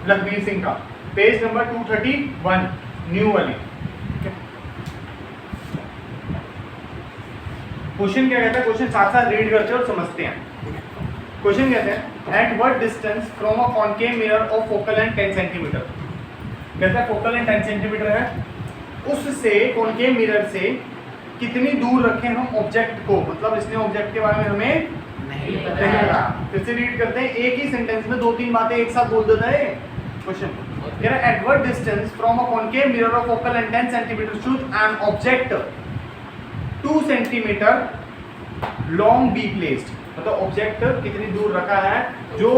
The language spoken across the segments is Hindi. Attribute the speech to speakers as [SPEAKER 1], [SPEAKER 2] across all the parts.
[SPEAKER 1] लखबीर सिंह का, पेज नंबर 231 न्यू वाली। क्वेश्चन क्या कहता है, क्वेश्चन साथ साथ रीड करते हैं और समझते हैं। क्वेश्चन कहते हैं eight what distance from a concave mirror of focal length 10 centimetre. कहता है फोकल लेंथ 10 सेंटीमीटर है, उससे कॉनकेव मिरर से कितनी दूर रखें हम ऑब्जेक्ट को, मतलब इसने ऑब्जेक्ट के बारे में हमें नहीं पता। फिर से रीड करते हैं, एक ही सेंटेंस में दो तीन बातें एक साथ बोल देता है क्वेश्चन। कह रहा है at what distance from a concave mirror of focal length 10 centimetre should an object 2 centimetre long be placed, मतलब ऑब्जेक्ट कितनी दूर रखा है, जो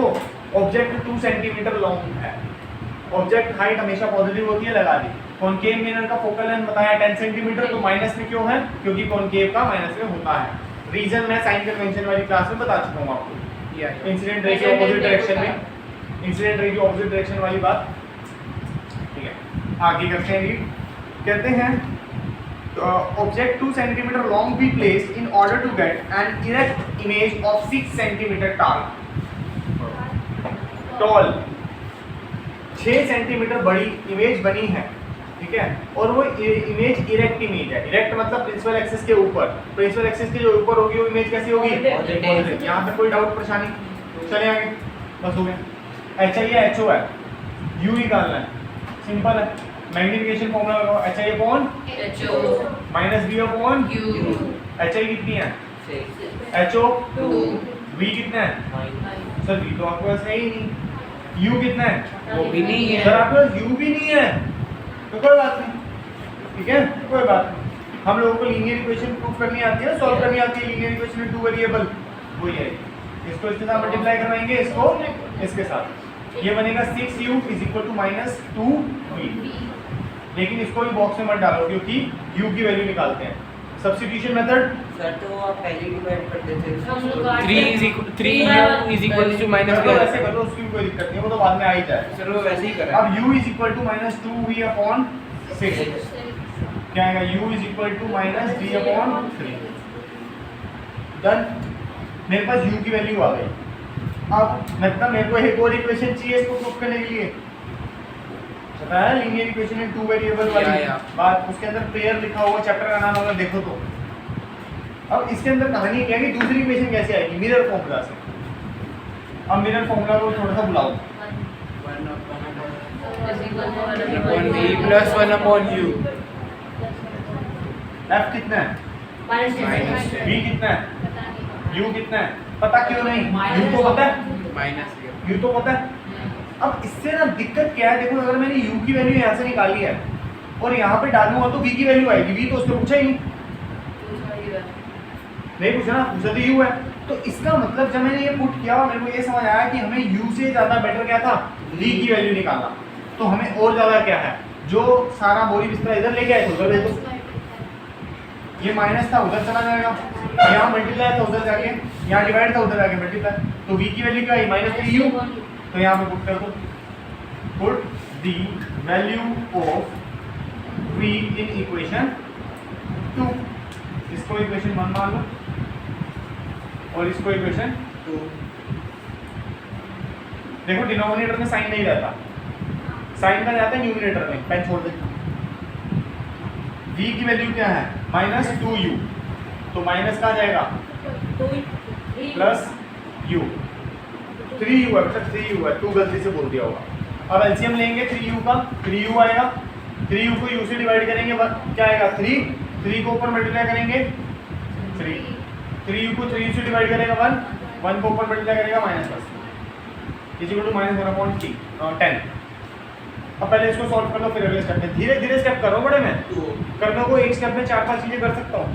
[SPEAKER 1] ऑब्जेक्ट 2 सेंटीमीटर लॉन्ग है। ऑब्जेक्ट हाइट हमेशा पॉजिटिव होती है, लगा दी। कॉनकेव मिरर का फोकल लेंथ बताया 10 सेंटीमीटर, तो माइनस में क्यों है, क्योंकि कॉनकेव का माइनस में होता है। रीजन मैं साइन कन्वेंशन वाली क्लास में बता चुका हूँ आपको, इंसिडेंट रे के ऑपोजिट डायरेक्शन में, इंसिडेंट रे की ऑपोजिट डायरेक्शन वाली बात। ठीक है, आगे करते हैं रीड। कहते हैं object 2 centimetre long be placed in order to get an erect image of 6 centimetre tall. 6 centimetre बड़ी इमेज बनी है, ठीक है, और वो इमेज इरेक्ट इमेज है। इरेक्ट मतलब प्रिंसिपल एक्सिस के ऊपर, प्रिंसिपल एक्सिस के जो ऊपर होगी वो इमेज कैसी होगी, पॉजिटिव। यहाँ पे कोई डाउट परेशानी, चले आगे, बस हो गया। एच आई है, एच ओ है, यू निकालना है, सिंपल है। मैग्निफिकेशन फॉर्मूला लगाओ, H I upon H O minus v upon u. H I कितनी है, एच ओ 2, वी कितना है, सर वी तो आपके पास है ही नहीं। यू कितना है, वो भी नहीं है, सर आपके पास यू भी नहीं है, तो कोई बात नहीं, ठीक है, कोई बात नहीं। हम लोगों को लीनियर इक्वेशन प्रूव करनी आती है, सॉल्व करनी आती है। लीनियर इक्वेशन में 2 वेरिएबल वही है, इसको इसके साथ मल्टीप्लाई करवाएंगे, इसको इसके साथ, ये बनेगा 6u = -2v। लेकिन इसको भी बॉक्स में मत डालो, क्योंकि u की वैल्यू निकालते हैं। सब्स्टिट्यूशन मेथड
[SPEAKER 2] सर तो आप पहले डिवाइड कर देते थे,
[SPEAKER 3] 3u = माइनस
[SPEAKER 1] करो, ऐसे करो, उसकी कोई दिक्कत नहीं है, वो तो बाद में आ ही जाए।
[SPEAKER 2] सर वो वैसे ही करा।
[SPEAKER 1] अब u = -2v/6 क्या आएगा, u = -d/3। डन, मेरे पास u की वैल्यू आ गई। अब मतलब मेरे को एक और इक्वेशन चाहिए इसको प्रूव करने के लिए, पता है लीनियर इक्वेशन में 2 वेरिएबल वाली बात, उसके अंदर पेयर लिखा हुआ, चैप्टर का नाम अगर देखो तो। अब इसके अंदर कहानी क्या है कि दूसरी इक्वेशन कैसे आएगी, मिरर फॉर्मूला से। अब मिरर फॉर्मूला को थोड़ा सा बुलाओ,
[SPEAKER 3] 1/v+1/u।
[SPEAKER 1] f कितना है, v कितना है, u कितना है, पता क्यों नहीं, u को पता है, u तो पता है। अब इससे ना दिक्कत क्या है, देखो अगर मैंने u की वैल्यू यहाँ से निकाली है और यहाँ पे डालूंगा तो v की वैल्यू आएगी, v तो उसने पूछा ही नहीं पूछा ना, पूछा तो u है। तो इसका मतलब जब मैंने ये पुट किया मेरे को ये समझ आया कि हमें u से ज़्यादा बेटर क्या था, v की वैल्यू निकालना। तो हमें और ज़्यादा क्या है, जो सारा बोरी बिस्तरा इधर लेके आए उधर भेज दो, ये माइनस था उधर चला जाएगा, यहाँ मल्टीप्लाई था उधर जाके, यहाँ डिवाइड था उधर जाके मल्टीप्लाई, तो v की वैल्यू क्या आई, -3u। तो यहाँ पे पुट कर दो, put the value of v in equation 2। इसको इक्वेशन 1 मान लो और इसको इक्वेशन 2। देखो डिनोमिनेटर में साइन नहीं रहता, साइन का जाता है न्यूमिनेटर में, पेन छोड़ दे। v की वैल्यू क्या है, -2u, तो माइनस का जाएगा प्लस u, 3u है, मतलब 3u है, 2 गलती से बोल दिया होगा। अब एलसीएम लेंगे 3u का, 3u आएगा, 3u को u से डिवाइड करेंगे, क्या आएगा 3, 3 को ऊपर मल्टीप्लाई करेंगे 3, 3u को 3u से डिवाइड करेगा 1, 1 को ऊपर मल्टीप्लाई करेगा -10 -1/10। अब पहले इसको सॉल्व कर लो, फिर अगले स्टेप में धीरे धीरे स्टेप करो, बड़े में करने को एक स्टेप में 4-5 चीजें कर सकता हूँ,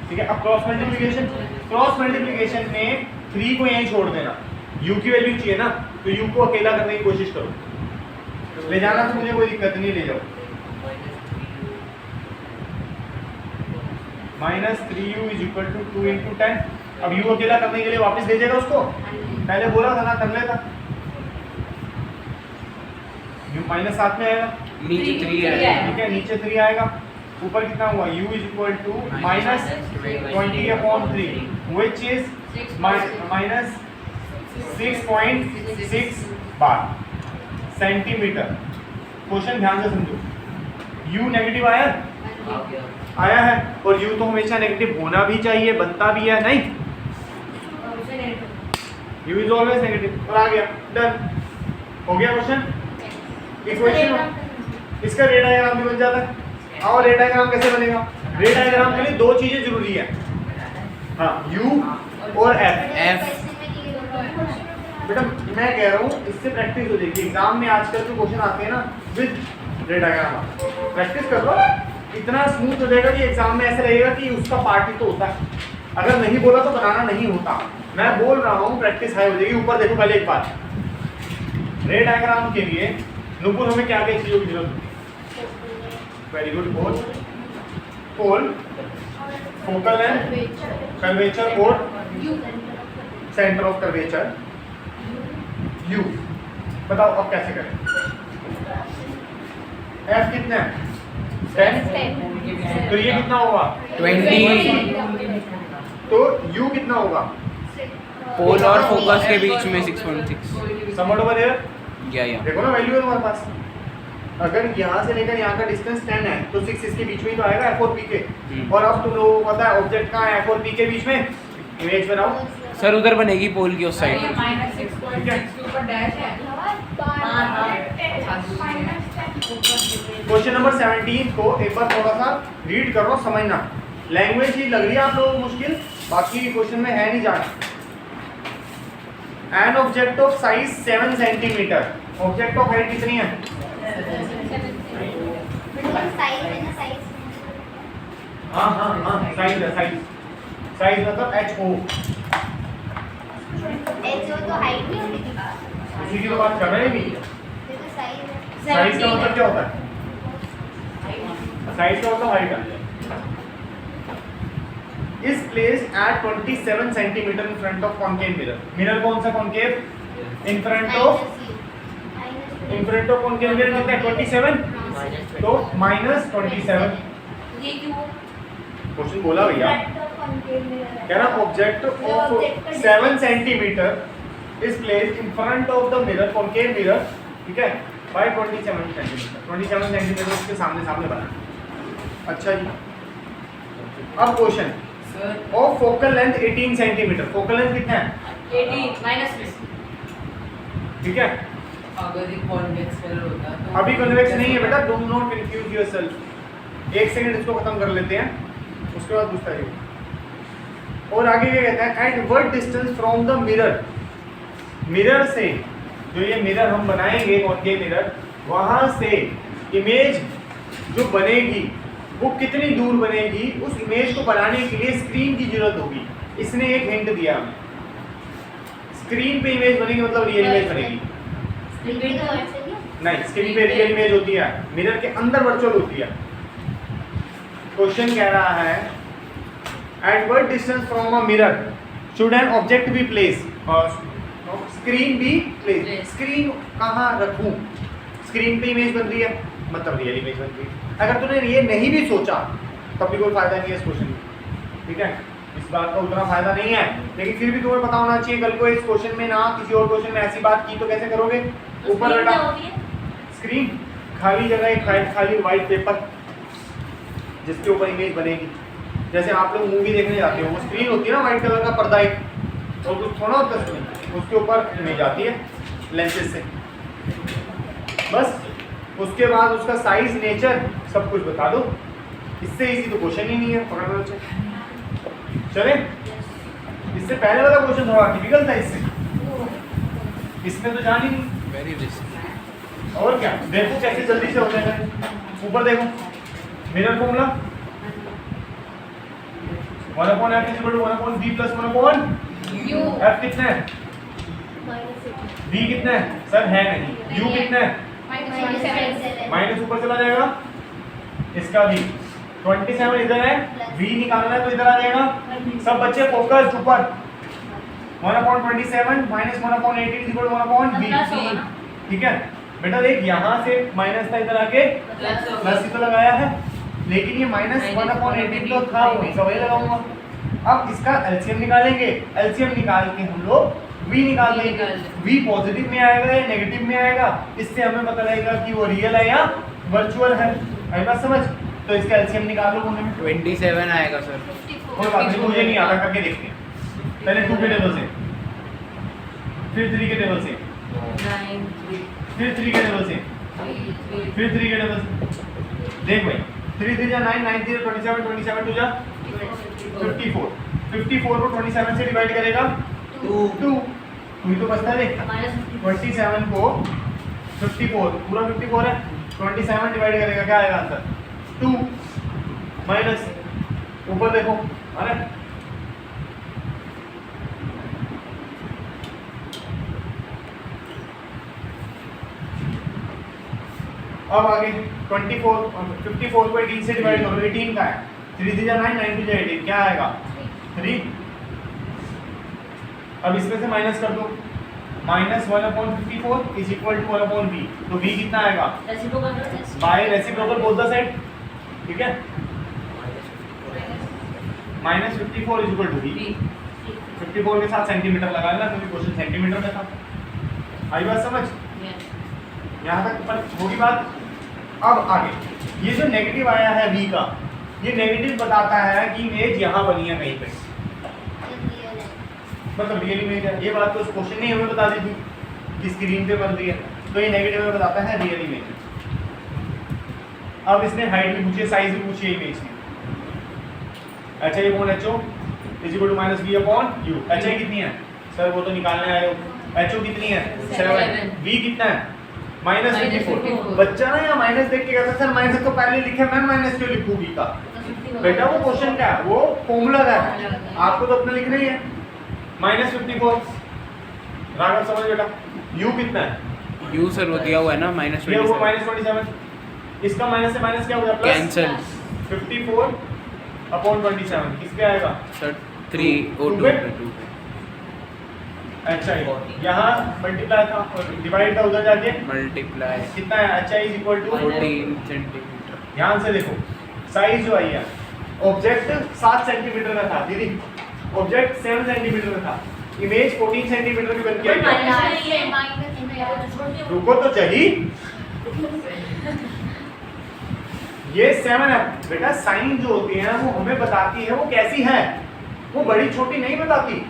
[SPEAKER 1] ठीक है। अब क्रॉस मल्टीप्लिकेशन में 3 को यहीं छोड़ देना, u की वैल्यू चाहिए ना, तो u को अकेला करने की कोशिश करो, ले जाना तो मुझे कोई दिक्कत नहीं, ले जाओ। -3u = 2 × 10। अब u अकेला करने के लिए वापस ले जाएगा उसको, पहले बोला था ना कर लेता, -7 में आएगा,
[SPEAKER 3] नीचे 3 आएगा,
[SPEAKER 1] ठीक है, नीचे 3 आएगा, ऊपर कितना हुआ, u = -20/3 which is 6.6 bar centimetre. Question ध्यान से समझो, u नेगेटिव आया है और u तो हमेशा नेगेटिव होना भी चाहिए, बनता भी है नहीं, u इज ऑलवेज नेगेटिव। और आ गया, डन हो गया क्वेश्चन। इक्वेशन इसका रे डायग्राम भी बन जाता है। और रे डायग्राम कैसे बनेगा? रे डायग्राम के लिए दो चीजें जरूरी है, हाँ, u और f। बेटा मैं कह रहा हूँ इससे प्रैक्टिस हो जाएगी, एग्जाम में आजकल जो क्वेश्चन आते हैं ना विद रे डायग्राम, प्रैक्टिस कर लो, इतना स्मूथ हो जाएगा कि एग्जाम में ऐसा रहेगा कि उसका पार्ट ही तो होता है, अगर नहीं बोला तो बनाना नहीं होता। मैं बोल रहा हूँ प्रैक्टिस हाई हो जाएगी। ऊपर देखो पहले एक बार, रे डायग्राम के लिए नुपुर हमें क्या क्या चीजों की जरूरत होती है? वेरी गुड, पोल, फोकल लेंथ, कर्वेचर और सेंटर ऑफ कर्वेचर, यू। बताओ अब कैसे करें? एफ कितना है? 10। तो ये कितना होगा?
[SPEAKER 3] 20।
[SPEAKER 1] तो यू कितना होगा?
[SPEAKER 3] पोल और फोकस के बीच में 6.6।
[SPEAKER 1] समझ ओवर हियर।
[SPEAKER 3] या
[SPEAKER 1] देखो ना वैल्यू है तुम्हारे पास, अगर यहाँ से लेकर यहाँ का डिस्टेंस 10 है तो 6 इसके बीच में ही तो आएगा, एफ और पी के। और अब तुम लोगों को पता है ऑब्जेक्ट कहाँ है, एफ और पी के बीच में। इमेज बनाओ
[SPEAKER 3] सर, उधर बनेगी पोल की उस साइड।
[SPEAKER 1] क्वेश्चन नंबर 17 को एक बार थोड़ा सा रीड करो, समझना। लैंग्वेज ही लग रही है आप लोगों को मुश्किल, बाकी क्वेश्चन में है नहीं जाना। An object of size 7 centimetre, object of height कितनी है? हाँ हाँ हाँ, साइज है, साइज मतलब HO।
[SPEAKER 4] तो हाइट नहीं होती थी,
[SPEAKER 1] उसी की तो बात कर रहे हैं भी। साइज का मतलब क्या होता है? साइज का मतलब हाइट है। Is placed at 27 centimetre in front of concave mirror. Mirror कौन सा concave? In front of concave mirror कितना है? 27, तो -27।
[SPEAKER 4] ये क्यों?
[SPEAKER 1] क्वेश्चन बोला भैया, कह रहा object of 7 centimetre is placed in front of the mirror, concave mirror, ठीक है, बाय 27 सेंटीमीटर। 27 सेंटीमीटर उसके सामने बना। अच्छा जी, अब question of focal length 18 centimetre. Focal length कितना है?
[SPEAKER 4] 18 -20।
[SPEAKER 1] ठीक है,
[SPEAKER 2] अगर ये कॉन्वेक्स मिरर होता तो
[SPEAKER 1] अभी कन्वेक्स नहीं है बेटा, डू नॉट कंफ्यूज योरसेल्फ। एक सेकंड इसको खत्म कर लेते हैं, उसके बाद दूसरा है। और आगे क्या कहता है? At what distance from the mirror, mirror से, जो ये मिरर हम बनाएंगे कॉनकेव मिरर, वहां से इमेज जो बनेगी वो कितनी दूर बनेगी, उस इमेज को बनाने के लिए स्क्रीन की जरूरत होगी। इसने एक हिंट दिया हमें, स्क्रीन पे इमेज बनेगी मतलब रियल इमेज बनेगी नहीं, स्क्रीन पे रियल इमेज होती है, मिरर के अंदर वर्चुअल होती है। क्वेश्चन कह रहा है at what distance from a mirror should an object be place, screen be place. Screen कहाँ रखूं? स्क्रीन पे इमेज बन रही है मतलब रियल इमेज बन रही है। अगर तूने ये नहीं भी सोचा तब भी कोई फायदा नहीं है इस क्वेश्चन में, ठीक है, इस बात का उतना फायदा नहीं है, लेकिन फिर भी तुम्हें पता होना चाहिए कल को इस क्वेश्चन में ना किसी और क्वेश्चन में ऐसी बात की तो कैसे करोगे? ऊपर बेटा स्क्रीन, खाली जगह, एक खाली व्हाइट पेपर जिसके ऊपर इमेज बनेगी। जैसे आप लोग मूवी देखने जाते हो, वो स्क्रीन होती है ना व्हाइट कलर का पर्दा, एक और कुछ थोड़ा होता है स्क्रीन, उसके ऊपर इमेज आती है लेंसेज से, बस। उसके बाद उसका साइज, नेचर सब कुछ बता दो। इससे इजी तो क्वेश्चन ही नहीं है, पकड़ लो। चले, इससे पहले वाला क्वेश्चन थोड़ा डिफिकल्ट था, इसमें तो जान ही नहीं।
[SPEAKER 3] Very risky.
[SPEAKER 1] और क्या, देखो कैसे जल्दी से हो जाएगा। ऊपर देखो, mirror formula 1/f = 1/b + 1/u। f कितना है? b कितना है? सर है नहीं। u कितना है? माइनस ऊपर चला जाएगा, इसका भी 27 इधर है, v निकालना है तो इधर आ जाएगा। सब बच्चे फोकस ऊपर, 1/27 - 1/18 = 1/b। ठीक है बेटा, देख यहाँ से माइनस था, इधर आके प्लस ही तो लगाया है, लेकिन ये -1/18 तो था, वही लगाऊंगा। अब इसका एलसीएम निकालेंगे, एलसीएम निकाल के हम लोग v निकाल लेंगे।
[SPEAKER 2] निकाल लेंगे।
[SPEAKER 1] v पॉजिटिव में आएगा या नेगेटिव में आएगा, इससे हमें पता लगेगा कि वो रियल है या वर्चुअल है। आई बात समझ? तो इसका एलसीएम निकाल लो कोने में।
[SPEAKER 3] 27 आएगा सर।
[SPEAKER 1] कोई बात नहीं, मुझे नहीं आता, करके देखते हैं। पहले 2 के टेबल से, फिर 3 के टेबल से,
[SPEAKER 2] 9 3
[SPEAKER 1] फिर 3 के टेबल से,
[SPEAKER 2] 3
[SPEAKER 1] फिर 3 के टेबल से। देख भाई 3 3 जा 9, 9 3 27, 27 2 जा 54, 54 को 27 से डिवाइड करेगा 2 ही तो बचता है। देख
[SPEAKER 4] -54
[SPEAKER 1] 27 को 54 पूरा 54 है, 27 डिवाइड करेगा, क्या आएगा आंसर? 2 माइनस ऊपर देखो, अरे अब आगे 24 54 को 18 से डिवाइड करो, 18 का है, 3 3 जा 9, 9 2 जा 18, क्या आएगा? 3। अब इसमें से माइनस कर दो, -1/54 इज इक्वल टू 1/v, तो v कितना आएगा? By reciprocal both the side, ठीक है। -54 इज इक्वल टू v, 54 के साथ सेंटीमीटर लगा लेना क्योंकि क्वेश्चन सेंटीमीटर में था। आई बात समझ? यहाँ तक पर होगी बात। अब आगे ये जो नेगेटिव आया है v का, ये नेगेटिव बताता है कि इमेज यहाँ बनी है कहीं पे, मतलब रियल इमेज है। ये बात तो उस क्वेश्चन ने हमें बता दी थी कि स्क्रीन पे बन रही है, तो ये नेगेटिव में बताता है रियल इमेज। अब इसने हाइट भी पूछी है, साइज भी पूछी है इमेज की। अच्छा ये कौन HO is equal to -v/u, HI कितनी है सर? वो तो निकालने आए हो। HO कितनी है? 7। v कितना है? -54। बच्चा ना यहाँ माइनस देख के कहता है सर माइनस तो पहले लिखे, मैं माइनस क्यों लिखूं v का? बेटा वो क्वेश्चन क्या है, वो फॉर्मूला है, आपको तो अपना लिखना ही है। -54 राघव समझ बेटा। u कितना है?
[SPEAKER 3] U सर वो दिया हुआ है ना
[SPEAKER 1] ये वो
[SPEAKER 3] -27।
[SPEAKER 1] -27, इसका माइनस से माइनस क्या हो गया? प्लस
[SPEAKER 3] कैंसिल
[SPEAKER 1] 54/27 किस पे आएगा?
[SPEAKER 3] सर 3 और 2
[SPEAKER 1] अच्छा यहाँ मल्टीप्लाई था और डिवाइड था उधर जाके
[SPEAKER 3] मल्टीप्लाई
[SPEAKER 1] कितना है? HI is equal to
[SPEAKER 3] 14 centimetre.
[SPEAKER 1] ध्यान से देखो साइज जो आई है, ऑब्जेक्ट 7 सेंटीमीटर का था दीदी, ऑब्जेक्ट 7 सेंटीमीटर का था, इमेज 14 सेंटीमीटर की बन के आई। रुको तो चाहिए, ये 7 है बेटा। साइन जो होती है वो हमें बताती है वो कैसी है, वो बड़ी छोटी नहीं बताती।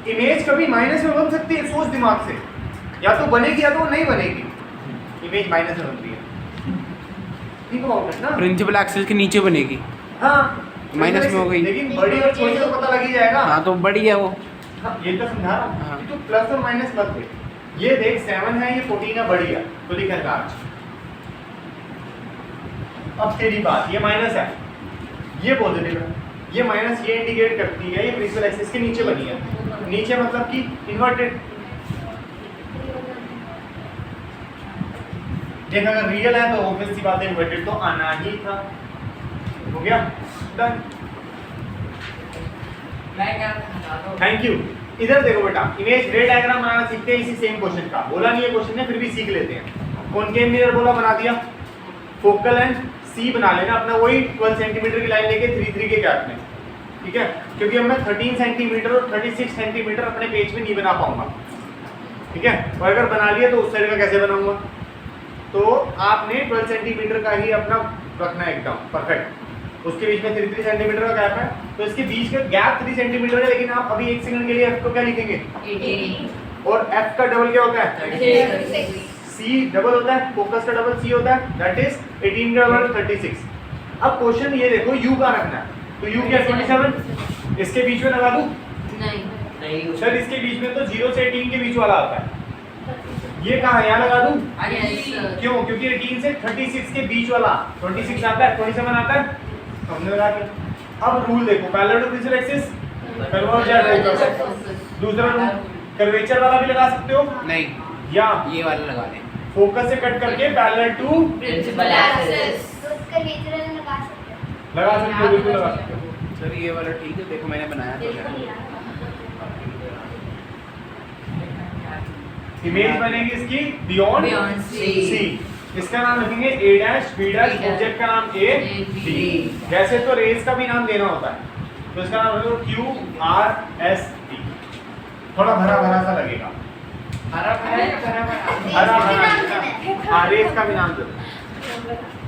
[SPEAKER 1] इमेज कभी माइनस में बन सकती है, सोच दिमाग से, या तो बनेगी या तो नहीं बनेगी। इमेज माइनस में बनती है, ठीक है ना?
[SPEAKER 3] प्रिंसिपल एक्सिस के नीचे बनेगी।
[SPEAKER 1] हाँ
[SPEAKER 3] माइनस में हो गई,
[SPEAKER 1] लेकिन बड़ी और छोटी तो पता लग ही जाएगा।
[SPEAKER 3] हाँ तो बड़ी है वो।
[SPEAKER 1] हाँ, ये तो समझा रहा हूँ
[SPEAKER 3] हाँ।
[SPEAKER 1] कि तू प्लस और माइनस मत दे। ये देख 7 है, ये 14 है, बड़ी है, तो लिख रहा आज। अब तेरी बात, ये माइनस है, ये पॉजिटिव है, ये माइनस ये इंडिकेट करती है ये प्रिंसिपल एक्सिस के नीचे बनी है। नीचे मतलब कि इन्वर्टेड। देख अगर रियल है तो ऑब्वियस सी बात है इन्वर्टेड तो आना ही था। हो गया डन,
[SPEAKER 2] मैं क्या हटाता हूं?
[SPEAKER 1] Thank you. इधर देखो बेटा, इमेज रे डायग्राम बनाना सीखते हैं इसी सेम क्वेश्चन का। बोला नहीं है क्वेश्चन ने, फिर भी सीख लेते हैं। कॉनकेव मिरर बोला, बना दिया। फोकल लेंथ C बना लेना अपना, वही 12 सेंटीमीटर की लाइन लेके 3 3 के गैप में, ठीक है? क्योंकि अब मैं 13 सेंटीमीटर और 36 सेंटीमीटर अपने पेज में नहीं बना पाऊंगा, ठीक है? और अगर बना लिया तो उस साइड का कैसे बनाऊंगा? तो आपने 12 सेंटीमीटर का ही अपना रखना है एकदम परफेक्ट। उसके बीच में 3 सेंटीमीटर का गैप है, तो इसके बीच का गैप 3 सेंटीमीटर है। लेकिन आप अभी 1 सेकंड के लिए F को क्या लिखेंगे?
[SPEAKER 2] 18
[SPEAKER 1] और F का डबल क्या होता है? C डबल होता है, फोकस का डबल C होता है, दैट इज 18 का डबल 36। अब क्वेश्चन ये देखो, U का रखना है, तो U क्या 27, इसके बीच में लगा दूं?
[SPEAKER 2] नहीं
[SPEAKER 1] सर इसके बीच में तो 0 से 18 के बीच वाला आता है, ये कहाँ है? यहाँ लगा दूं?
[SPEAKER 2] यस
[SPEAKER 1] क्यों? क्योंकि 18 से 36 के बीच वाला 26 आता है, 27 आता है, हमने लगा दिया। अब रूल देखो, parallel to principal axis converge या ड्राइव कर सकते हो। दूसरा रूल कर्वेचर वाला भी लगा सकते हो,
[SPEAKER 3] नहीं
[SPEAKER 1] या
[SPEAKER 3] ये वाला लगा दें।
[SPEAKER 1] फोकस से कट करके पैरेलल टू
[SPEAKER 2] प्रिंसिपल एक्सिस
[SPEAKER 4] तो उसका नेचुरल लगा सकते हैं।
[SPEAKER 1] लगा सकते हो, बिल्कुल लगा सकते हो।
[SPEAKER 3] सर ये वाला ठीक है, देखो मैंने बनाया तो
[SPEAKER 4] बिल्कुल
[SPEAKER 3] है।
[SPEAKER 4] यार।
[SPEAKER 1] इमेज बनेगी इसकी बियॉन्ड
[SPEAKER 2] Beyond C।
[SPEAKER 1] इसका नाम लिखेंगे A dash B dash, object का नाम A B। वैसे तो रेस का भी नाम देना होता है, तो इसका नाम है Q R S T। थोड़ा भरा भरा सा लगेगा।
[SPEAKER 5] हरा भरा या भरा भरा?
[SPEAKER 1] हरा
[SPEAKER 4] रेस का भी नाम
[SPEAKER 1] भरा।
[SPEAKER 4] देना है।
[SPEAKER 1] हाँ, रेस का भी नाम दे दो।